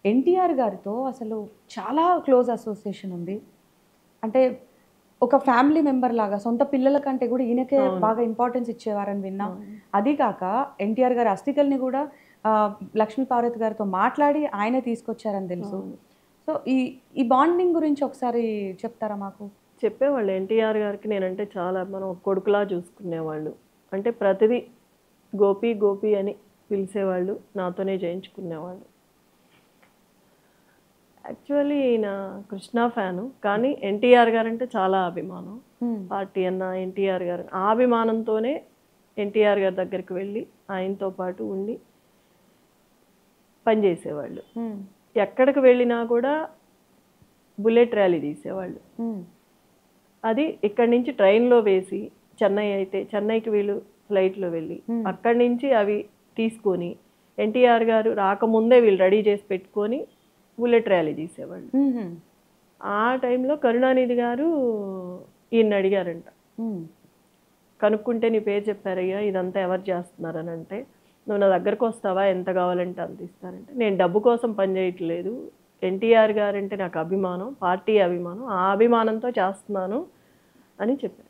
ఎన్టీఆర్ గారితో అసలు చాలా క్లోజ్ అసోసియేషన్ ఉంది. అంటే ఒక ఫ్యామిలీ మెంబర్ లాగా సొంత పిల్లల కంటే కూడా ఈయనకే అవును. బాగా ఇంపార్టెన్స్ ఇచ్చేవారని విన్నాం. అవును. అది కాక ఎన్టీఆర్ గారి అస్థికల్ని కూడా లక్ష్మీ పార్వతి గారితో మాట్లాడి ఆయనే తీసుకొచ్చారని తెలుసు. అవును. సో, ఈ ఈ బాండింగ్ గురించి ఒకసారి చెప్తారా మాకు? చెప్పేవాళ్ళు ఎన్టీఆర్ గారికి నేనంటే చాలా మనం ఒక కొడుకులా చూసుకునేవాళ్ళు. అంటే ప్రతిదీ గోపి, గోపి అని పిలిసేవాళ్ళు. నాతోనే చేయించుకునేవాళ్ళు. యాక్చువల్లీ ఈయన కృష్ణ ఫ్యాను. కానీ ఎన్టీఆర్ గారంటే చాలా అభిమానం. హ్మ్. పార్టీ అన్న ఎన్టీఆర్ గారు. ఆ అభిమానంతోనే ఎన్టీఆర్ గారి దగ్గరికి వెళ్ళి ఆయనతో పాటు ఉండి పనిచేసేవాళ్ళు. హ్మ్. ఎక్కడికి వెళ్ళినా కూడా బుల్లెట్ ర్యాలీ తీసేవాళ్ళు. హ్మ్. అది ఇక్కడి నుంచి ట్రైన్‌లో వేసి చెన్నై అయితే చెన్నైకి వీళ్ళు ఫ్లైట్‌లో వెళ్ళి అక్కడి నుంచి అవి తీసుకొని ఎన్టీఆర్ గారు రాకముందే వీళ్ళు రెడీ చేసి పెట్టుకొని బుల్లెట్ ర్యాలీ తీసేవాళ్ళు. హుహు. ఆ టైంలో కరుణానిధి గారు ఈయన్ని అడిగారంట. హ్మ్. కనుక్కుంటే నీ పేరు చెప్పారయ్యా ఇదంతా ఎవరు చేస్తున్నారని అంటే, నువ్వు నా దగ్గరకు వస్తావా ఎంత కావాలంటే అంత ఇస్తానంటే, నేను డబ్బు కోసం పని చేయట్లేదు. ఎన్టీఆర్ గారంటే నాకు అభిమానం, పార్టీ అభిమానం. ఆ అభిమానంతో చేస్తున్నాను అని చెప్పారు.